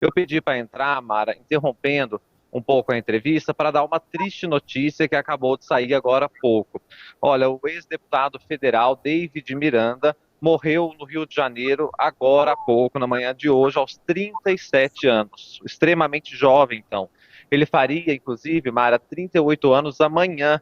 Eu pedi para entrar, Mara, interrompendo um pouco a entrevista, para dar uma triste notícia que acabou de sair agora há pouco. Olha, o ex-deputado federal David Miranda morreu no Rio de Janeiro agora há pouco, na manhã de hoje, aos 37 anos. Extremamente jovem, então. Ele faria, inclusive, Mara, 38 anos amanhã,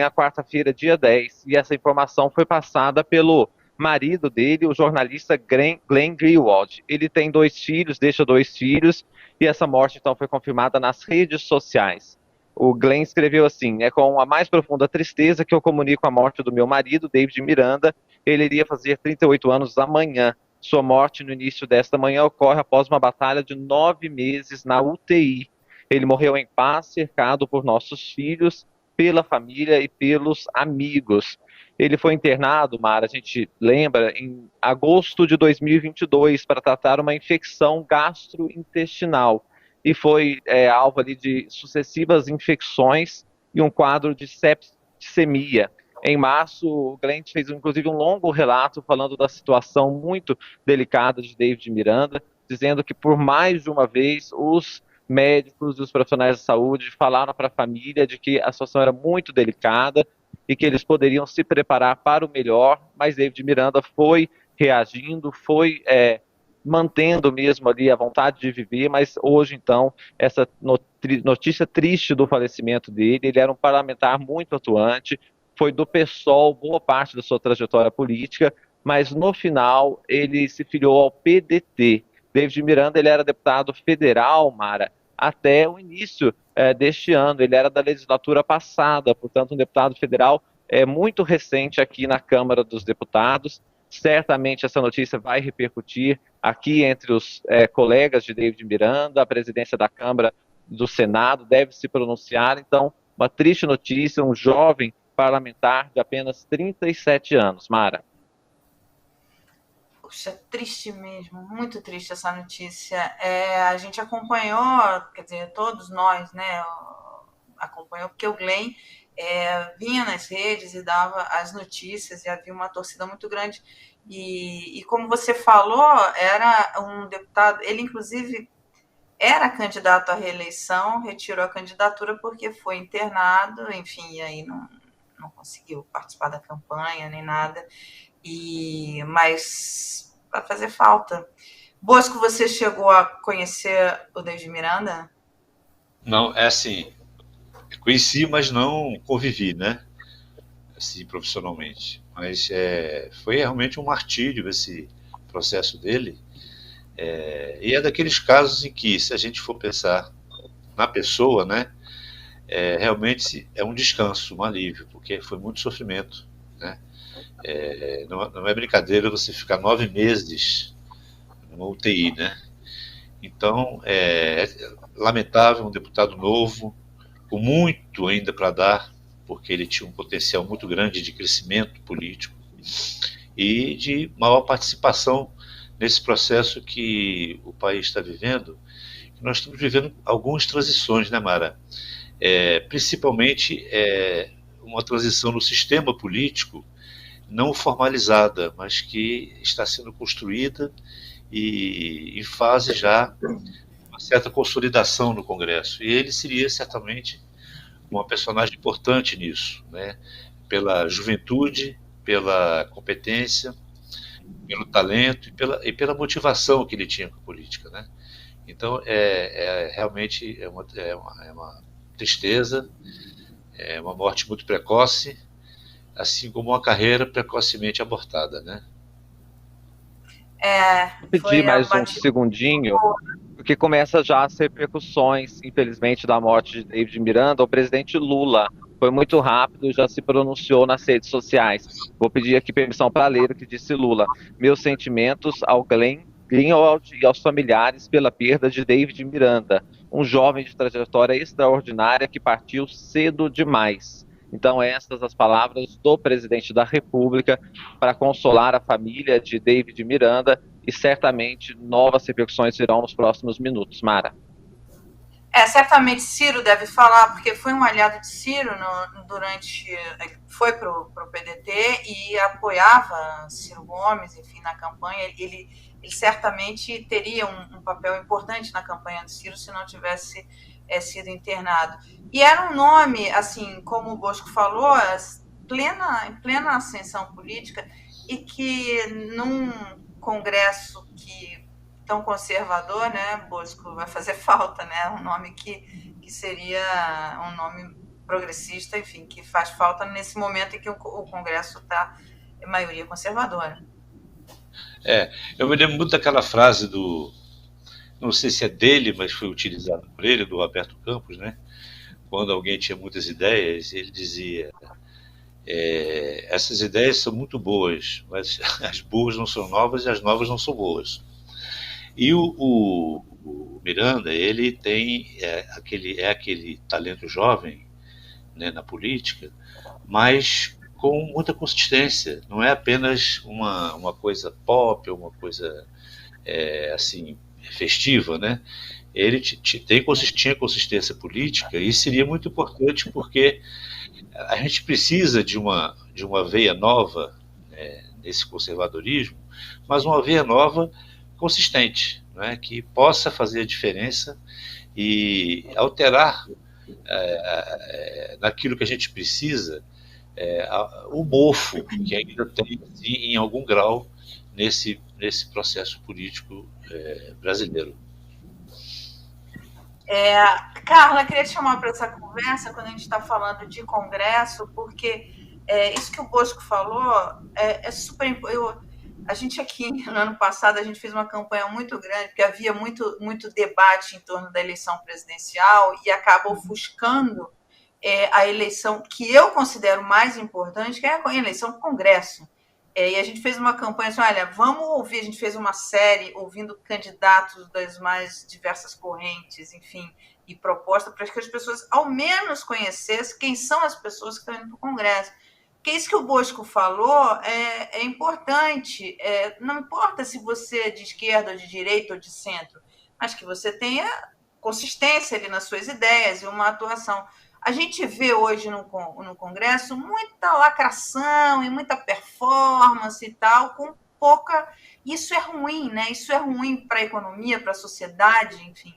quarta-feira, dia 10. E essa informação foi passada pelo marido dele, o jornalista Glenn Greenwald. Ele tem dois filhos, deixa dois filhos, e essa morte então foi confirmada nas redes sociais. O Glenn escreveu assim: é com a mais profunda tristeza que eu comunico a morte do meu marido, David Miranda. Ele iria fazer 38 anos amanhã. Sua morte no início desta manhã ocorre após uma batalha de 9 meses na UTI. Ele morreu em paz, cercado por nossos filhos, pela família e pelos amigos. Ele foi internado, Mara, a gente lembra, em agosto de 2022 para tratar uma infecção gastrointestinal e foi alvo ali de sucessivas infecções e um quadro de septicemia. Em março, o Glenn fez inclusive um longo relato falando da situação muito delicada de David Miranda, dizendo que por mais de uma vez os médicos e os profissionais de saúde falaram para a família de que a situação era muito delicada e que eles poderiam se preparar para o melhor, mas David Miranda foi reagindo, foi mantendo mesmo ali a vontade de viver, mas hoje, então, essa notícia triste do falecimento dele, ele era um parlamentar muito atuante, foi do PSOL boa parte da sua trajetória política, mas no final ele se filiou ao PDT. David Miranda, ele era deputado federal, Mara, até o início deste ano, ele era da legislatura passada, portanto um deputado federal muito recente aqui na Câmara dos Deputados. Certamente essa notícia vai repercutir aqui entre os colegas de David Miranda, a presidência da Câmara do Senado deve se pronunciar. Então, uma triste notícia, um jovem parlamentar de apenas 37 anos, Mara. Puxa, triste mesmo, muito triste essa notícia. A gente acompanhou, quer dizer, todos nós, né, acompanhou, porque o Glenn vinha nas redes e dava as notícias e havia uma torcida muito grande. E como você falou, era um deputado, ele inclusive era candidato à reeleição, retirou a candidatura porque foi internado, enfim, e aí não conseguiu participar da campanha nem nada. Mas vai fazer falta. Bosco, você chegou a conhecer o David Miranda? Não, é assim, conheci, mas não convivi, né? Assim, profissionalmente. Mas foi realmente um martírio esse processo dele. E é daqueles casos em que, se a gente for pensar na pessoa, né, realmente é um descanso, um alívio, porque foi muito sofrimento, né? Não é brincadeira você ficar 9 meses numa UTI, né? Então, é lamentável, um deputado novo, com muito ainda para dar, porque ele tinha um potencial muito grande de crescimento político e de maior participação nesse processo que o país está vivendo. Nós estamos vivendo algumas transições, né, Mara? Principalmente uma transição no sistema político não formalizada, mas que está sendo construída e em fase já uma certa consolidação no Congresso. E ele seria certamente uma personagem importante nisso, né? Pela juventude, pela competência, pelo talento e pela motivação que ele tinha com a política, né? Então, realmente é uma tristeza, é uma morte muito precoce, assim como uma carreira precocemente abortada, né? Vou pedir Foi mais um abatido. segundinho, porque começa já as repercussões, infelizmente, da morte de David Miranda. O presidente Lula foi muito rápido e já se pronunciou nas redes sociais. Vou pedir aqui permissão para ler o que disse Lula. Meus sentimentos ao Glenn Greenwald e aos familiares pela perda de David Miranda, um jovem de trajetória extraordinária que partiu cedo demais. Então, essas as palavras do presidente da República para consolar a família de David Miranda e certamente novas repercussões virão nos próximos minutos, Mara. Certamente Ciro deve falar, porque foi um aliado de Ciro durante. Ele foi para o PDT e apoiava Ciro Gomes, enfim, na campanha. Ele certamente teria um papel importante na campanha de Ciro se não tivesse sido internado. E era um nome, assim, como o Bosco falou, em plena ascensão política, e que num congresso tão conservador, né, Bosco, vai fazer falta, né, um nome que seria um nome progressista, enfim, que faz falta nesse momento em que o Congresso está em maioria conservadora. Eu me lembro muito daquela frase não sei se é dele, mas foi utilizado por ele, do Roberto Campos, né? Quando alguém tinha muitas ideias, ele dizia: essas ideias são muito boas, mas as boas não são novas e as novas não são boas. E o Miranda, ele tem aquele talento jovem, né, na política, mas com muita consistência. Não é apenas uma coisa pop, uma coisa assim, festiva, né? Ele tinha consistência política, e seria muito importante porque a gente precisa de uma veia nova, né, nesse conservadorismo, mas uma veia nova consistente, né, que possa fazer a diferença e alterar naquilo que a gente precisa, o mofo que ainda tem, assim, em algum grau, nesse processo político brasileiro. Carla, queria te chamar para essa conversa quando a gente está falando de Congresso, porque isso que o Bosco falou é super importante. A gente aqui, no ano passado, a gente fez uma campanha muito grande, porque havia muito debate em torno da eleição presidencial e acaba ofuscando a eleição que eu considero mais importante, que é a eleição do Congresso. E a gente fez uma campanha assim, olha, vamos ouvir, a gente fez uma série ouvindo candidatos das mais diversas correntes, enfim, e proposta para que as pessoas ao menos conhecessem quem são as pessoas que estão indo para o Congresso. Porque isso que o Bosco falou é importante. Não importa se você é de esquerda, ou de direita, ou de centro, mas que você tenha consistência ali nas suas ideias e uma atuação. A gente vê hoje no Congresso muita lacração e muita performance e tal, com pouca... Isso é ruim, né? Isso é ruim para a economia, para a sociedade, enfim.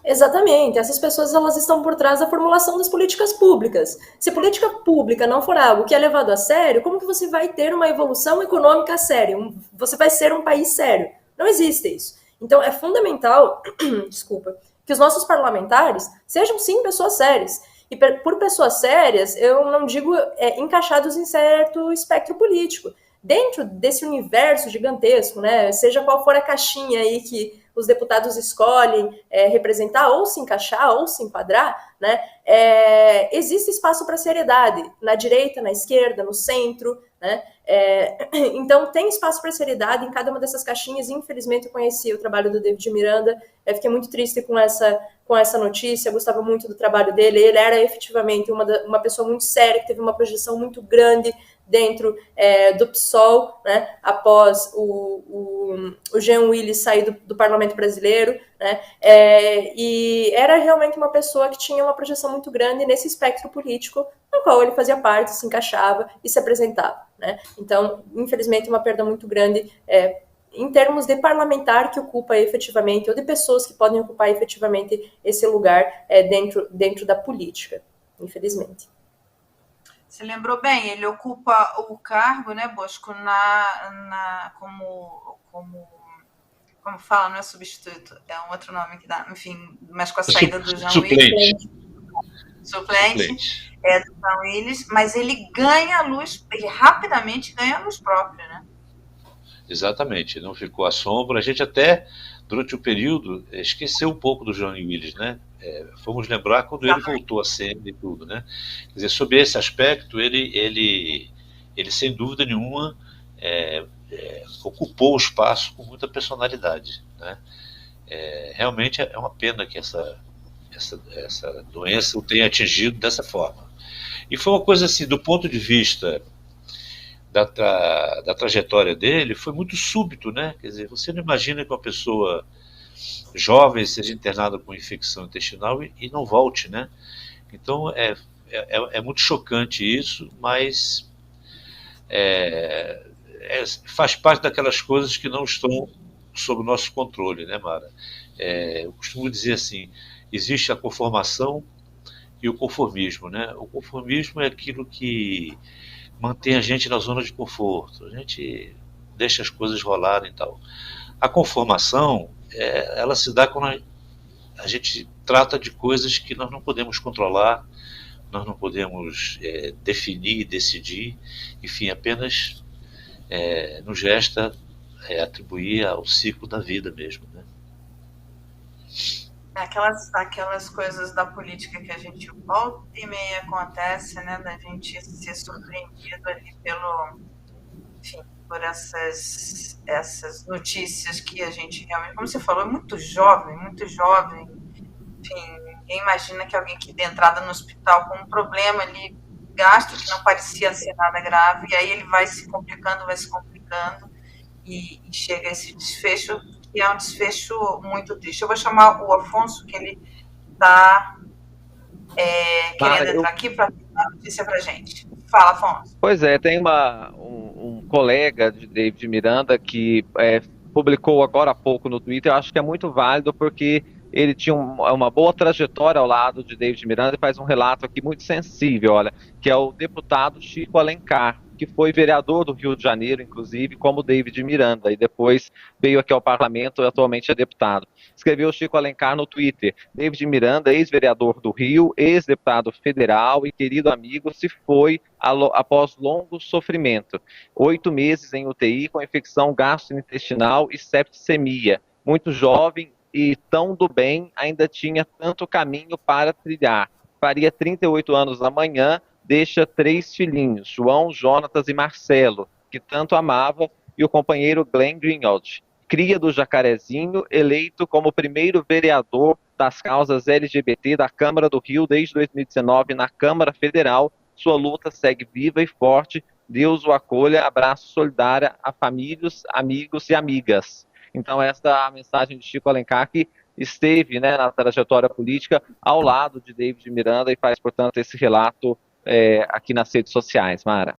Exatamente, essas pessoas elas estão por trás da formulação das políticas públicas. Se política pública não for algo que é levado a sério, como que você vai ter uma evolução econômica séria? Você vai ser um país sério? Não existe isso. Então é fundamental, desculpa, que os nossos parlamentares sejam sim pessoas sérias. E por pessoas sérias, eu não digo encaixados em certo espectro político. Dentro desse universo gigantesco, né, seja qual for a caixinha aí que os deputados escolhem representar, ou se encaixar, ou se enquadrar, né, existe espaço para seriedade, na direita, na esquerda, no centro, né, então tem espaço para seriedade em cada uma dessas caixinhas. Infelizmente eu conheci o trabalho do David Miranda, fiquei muito triste com essa notícia, eu gostava muito do trabalho dele, ele era efetivamente uma pessoa muito séria, que teve uma projeção muito grande dentro do PSOL, né, após o Jean Willis sair do Parlamento Brasileiro, né, e era realmente uma pessoa que tinha uma projeção muito grande nesse espectro político, no qual ele fazia parte, se encaixava e se apresentava, né. Então, infelizmente, uma perda muito grande em termos de parlamentar que ocupa efetivamente, ou de pessoas que podem ocupar efetivamente esse lugar dentro da política, infelizmente. Você lembrou bem, ele ocupa o cargo, né, Bosco, como fala, não é substituto, é um outro nome que dá, enfim, mas com a saída do Jean Willis. Suplente. Do Jean Willis, mas ele ganha luz, ele rapidamente ganha luz própria, né? Exatamente, não ficou à sombra. A gente até, durante o período, esqueceu um pouco do Jean Willis, né? Fomos lembrar quando ele voltou à cena e tudo, né? Quer dizer, sobre esse aspecto, ele sem dúvida nenhuma ocupou o espaço com muita personalidade, né? Realmente é uma pena que essa doença o tenha atingido dessa forma. E foi uma coisa assim, do ponto de vista da trajetória dele, foi muito súbito, né? Quer dizer, você não imagina que uma pessoa jovem seja internado com infecção intestinal e não volte, né? Então é muito chocante isso, mas faz parte daquelas coisas que não estão sob o nosso controle, né, Mara? Eu costumo dizer assim, existe a conformação e o conformismo, né? O conformismo é aquilo que mantém a gente na zona de conforto, a gente deixa as coisas rolarem e tal. A conformação, ela se dá quando a gente trata de coisas que nós não podemos controlar, nós não podemos definir, decidir, enfim, apenas nos resta atribuir ao ciclo da vida mesmo, né? Aquelas coisas da política que a gente volta e meia acontece, né, da gente ser surpreendido ali enfim, por essas notícias que a gente realmente, como você falou, é muito jovem, enfim, ninguém imagina que alguém que dê entrada no hospital com um problema ali, gastro, que não parecia ser nada grave, e aí ele vai se complicando, e chega a esse desfecho, que é um desfecho muito triste. Eu vou chamar o Afonso, que ele está querendo entrar aqui para dar notícia para a gente. Fala, Afonso. Pois é, tem um colega de David Miranda que publicou agora há pouco no Twitter, eu acho que é muito válido porque ele tinha uma boa trajetória ao lado de David Miranda e faz um relato aqui muito sensível, olha, que é o deputado Chico Alencar, que foi vereador do Rio de Janeiro, inclusive, como David Miranda, e depois veio aqui ao parlamento e atualmente é deputado. Escreveu Chico Alencar no Twitter: David Miranda, ex-vereador do Rio, ex-deputado federal e querido amigo, se foi após longo sofrimento. 8 meses em UTI com infecção gastrointestinal e septicemia. Muito jovem e tão do bem, ainda tinha tanto caminho para trilhar. Faria 38 anos amanhã, deixa 3 filhinhos, João, Jonatas e Marcelo, que tanto amava, e o companheiro Glenn Greenwald, cria do Jacarezinho, eleito como primeiro vereador das causas LGBT da Câmara do Rio desde 2019 na Câmara Federal. Sua luta segue viva e forte. Deus o acolha. Abraço solidário a famílias, amigos e amigas. Então, esta é a mensagem de Chico Alencar, que esteve, né, na trajetória política ao lado de David Miranda e faz, portanto, esse relato aqui nas redes sociais, Mara.